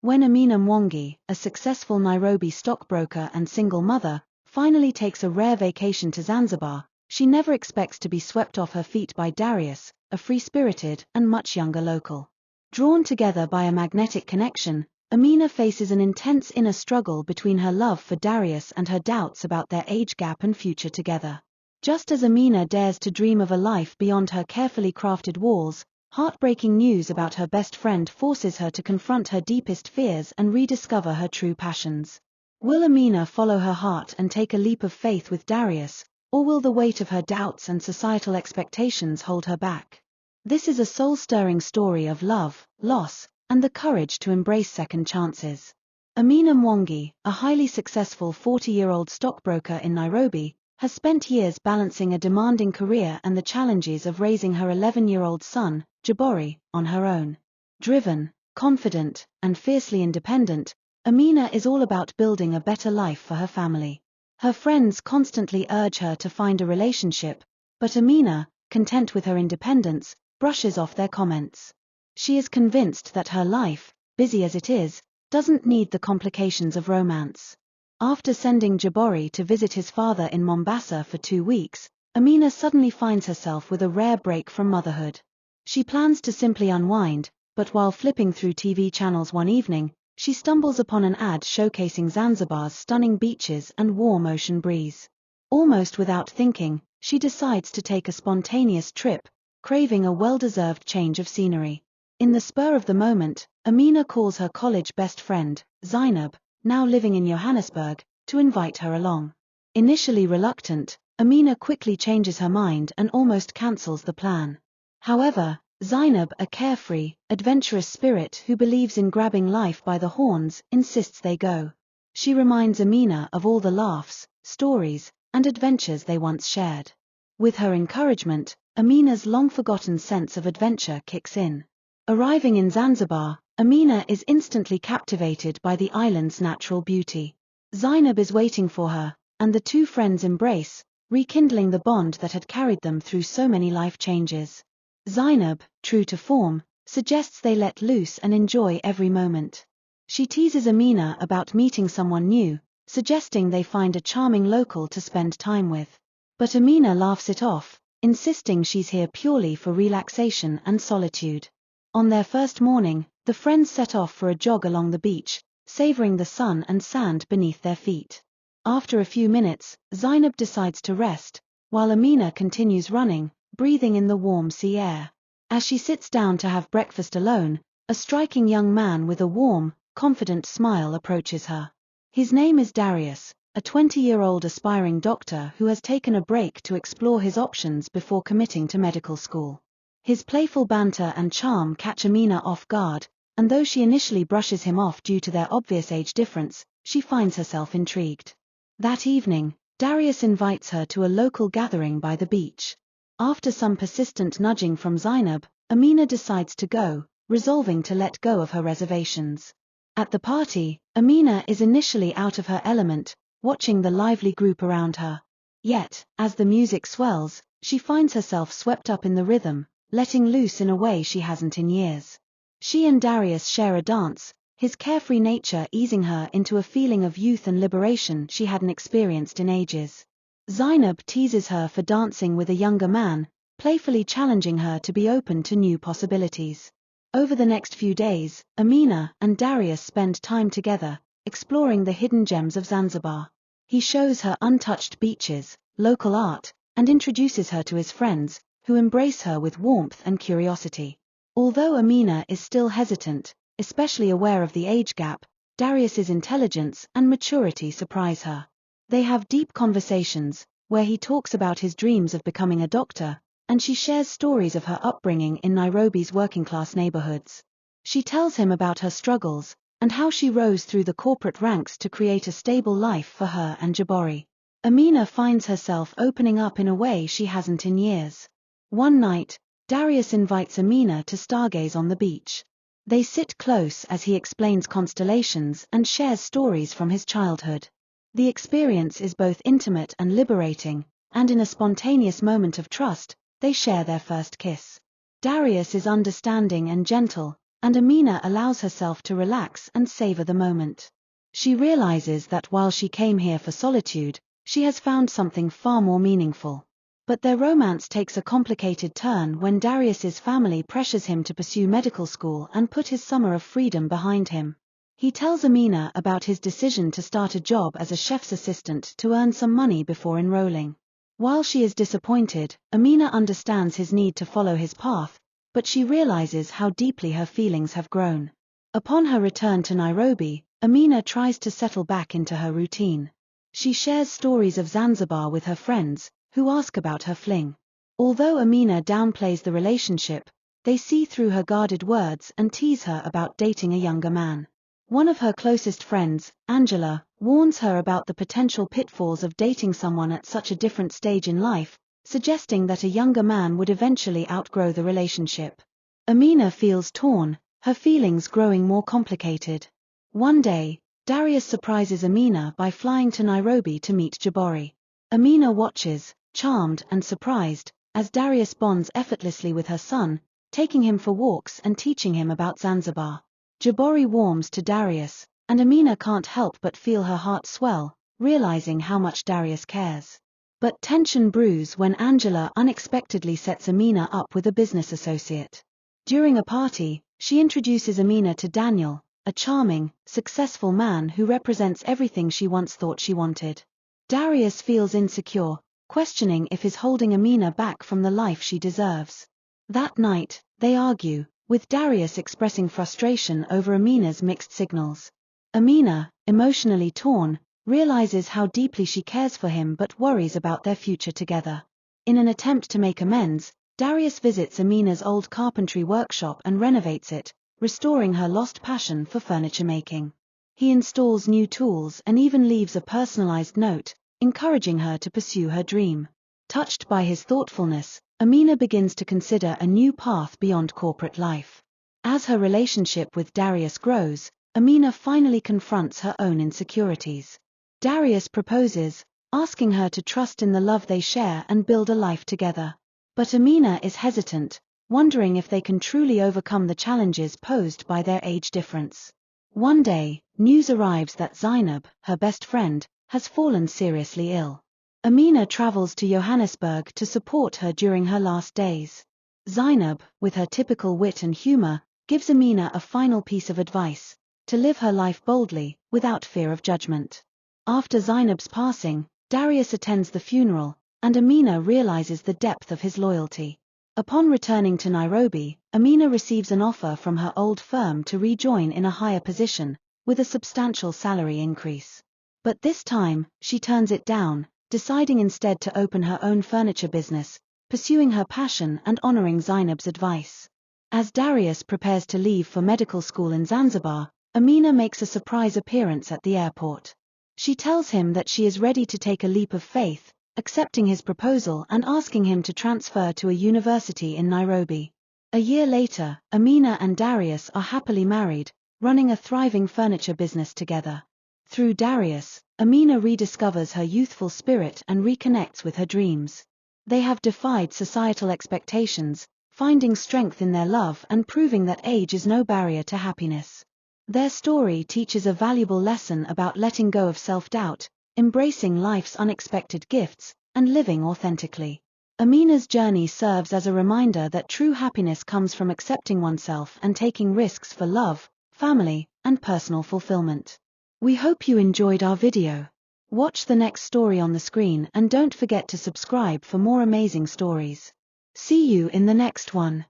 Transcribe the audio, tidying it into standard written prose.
When Amina Mwangi, a successful Nairobi stockbroker and single mother, finally takes a rare vacation to Zanzibar, she never expects to be swept off her feet by Darius, a free-spirited and much younger local. Drawn together by a magnetic connection, Amina faces an intense inner struggle between her love for Darius and her doubts about their age gap and future together. Just as Amina dares to dream of a life beyond her carefully crafted walls, heartbreaking news about her best friend forces her to confront her deepest fears and rediscover her true passions. Will Amina follow her heart and take a leap of faith with Darius, or will the weight of her doubts and societal expectations hold her back? This is a soul-stirring story of love, loss, and the courage to embrace second chances. Amina Mwangi, a highly successful 40-year-old stockbroker in Nairobi, has spent years balancing a demanding career and the challenges of raising her 11-year-old son, Jabori, on her own. Driven, confident, and fiercely independent, Amina is all about building a better life for her family. Her friends constantly urge her to find a relationship, but Amina, content with her independence, brushes off their comments. She is convinced that her life, busy as it is, doesn't need the complications of romance. After sending Jabori to visit his father in Mombasa for 2 weeks, Amina suddenly finds herself with a rare break from motherhood. She plans to simply unwind, but while flipping through TV channels one evening, she stumbles upon an ad showcasing Zanzibar's stunning beaches and warm ocean breeze. Almost without thinking, she decides to take a spontaneous trip, craving a well-deserved change of scenery. In the spur of the moment, Amina calls her college best friend, Zainab, now living in Johannesburg, to invite her along. Initially reluctant, Amina quickly changes her mind and almost cancels the plan. However, Zainab, a carefree, adventurous spirit who believes in grabbing life by the horns, insists they go. She reminds Amina of all the laughs, stories, and adventures they once shared. With her encouragement, Amina's long-forgotten sense of adventure kicks in. Arriving in Zanzibar, Amina is instantly captivated by the island's natural beauty. Zainab is waiting for her, and the two friends embrace, rekindling the bond that had carried them through so many life changes. Zainab, true to form, suggests they let loose and enjoy every moment. She teases Amina about meeting someone new, suggesting they find a charming local to spend time with. But Amina laughs it off, insisting she's here purely for relaxation and solitude. On their first morning, the friends set off for a jog along the beach, savoring the sun and sand beneath their feet. After a few minutes, Zainab decides to rest, while Amina continues running, breathing in the warm sea air. As she sits down to have breakfast alone, a striking young man with a warm, confident smile approaches her. His name is Darius, a 20-year-old aspiring doctor who has taken a break to explore his options before committing to medical school. His playful banter and charm catch Amina off guard, and though she initially brushes him off due to their obvious age difference, she finds herself intrigued. That evening, Darius invites her to a local gathering by the beach. After some persistent nudging from Zainab, Amina decides to go, resolving to let go of her reservations. At the party, Amina is initially out of her element, watching the lively group around her. Yet, as the music swells, she finds herself swept up in the rhythm, letting loose in a way she hasn't in years. She and Darius share a dance, his carefree nature easing her into a feeling of youth and liberation she hadn't experienced in ages. Zainab teases her for dancing with a younger man, playfully challenging her to be open to new possibilities. Over the next few days, Amina and Darius spend time together, exploring the hidden gems of Zanzibar. He shows her untouched beaches, local art, and introduces her to his friends, who embrace her with warmth and curiosity. Although Amina is still hesitant, especially aware of the age gap, Darius's intelligence and maturity surprise her. They have deep conversations, where he talks about his dreams of becoming a doctor, and she shares stories of her upbringing in Nairobi's working-class neighborhoods. She tells him about her struggles, and how she rose through the corporate ranks to create a stable life for her and Jabori. Amina finds herself opening up in a way she hasn't in years. One night, Darius invites Amina to stargaze on the beach. They sit close as he explains constellations and shares stories from his childhood. The experience is both intimate and liberating, and in a spontaneous moment of trust, they share their first kiss. Darius is understanding and gentle, and Amina allows herself to relax and savor the moment. She realizes that while she came here for solitude, she has found something far more meaningful. But their romance takes a complicated turn when Darius's family pressures him to pursue medical school and put his summer of freedom behind him. He tells Amina about his decision to start a job as a chef's assistant to earn some money before enrolling. While she is disappointed, Amina understands his need to follow his path, but she realizes how deeply her feelings have grown. Upon her return to Nairobi, Amina tries to settle back into her routine. She shares stories of Zanzibar with her friends, who ask about her fling. Although Amina downplays the relationship, they see through her guarded words and tease her about dating a younger man. One of her closest friends, Angela, warns her about the potential pitfalls of dating someone at such a different stage in life, suggesting that a younger man would eventually outgrow the relationship. Amina feels torn, her feelings growing more complicated. One day, Darius surprises Amina by flying to Nairobi to meet Jabori. Amina watches, charmed and surprised, as Darius bonds effortlessly with her son, taking him for walks and teaching him about Zanzibar. Jabori warms to Darius, and Amina can't help but feel her heart swell, realizing how much Darius cares. But tension brews when Angela unexpectedly sets Amina up with a business associate. During a party, she introduces Amina to Daniel, a charming, successful man who represents everything she once thought she wanted. Darius feels insecure, questioning if he's holding Amina back from the life she deserves. That night, they argue, with Darius expressing frustration over Amina's mixed signals. Amina, emotionally torn, realizes how deeply she cares for him but worries about their future together. In an attempt to make amends, Darius visits Amina's old carpentry workshop and renovates it, restoring her lost passion for furniture making. He installs new tools and even leaves a personalized note, encouraging her to pursue her dream. Touched by his thoughtfulness, Amina begins to consider a new path beyond corporate life. As her relationship with Darius grows, Amina finally confronts her own insecurities. Darius proposes, asking her to trust in the love they share and build a life together. But Amina is hesitant, wondering if they can truly overcome the challenges posed by their age difference. One day, news arrives that Zainab, her best friend, has fallen seriously ill. Amina travels to Johannesburg to support her during her last days. Zainab, with her typical wit and humor, gives Amina a final piece of advice: to live her life boldly, without fear of judgment. After Zainab's passing, Darius attends the funeral, and Amina realizes the depth of his loyalty. Upon returning to Nairobi, Amina receives an offer from her old firm to rejoin in a higher position, with a substantial salary increase. But this time, she turns it down, deciding instead to open her own furniture business, pursuing her passion and honoring Zainab's advice. As Darius prepares to leave for medical school in Zanzibar, Amina makes a surprise appearance at the airport. She tells him that she is ready to take a leap of faith, accepting his proposal and asking him to transfer to a university in Nairobi. A year later, Amina and Darius are happily married, running a thriving furniture business together. Through Darius, Amina rediscovers her youthful spirit and reconnects with her dreams. They have defied societal expectations, finding strength in their love and proving that age is no barrier to happiness. Their story teaches a valuable lesson about letting go of self-doubt, embracing life's unexpected gifts, and living authentically. Amina's journey serves as a reminder that true happiness comes from accepting oneself and taking risks for love, family, and personal fulfillment. We hope you enjoyed our video. Watch the next story on the screen and don't forget to subscribe for more amazing stories. See you in the next one.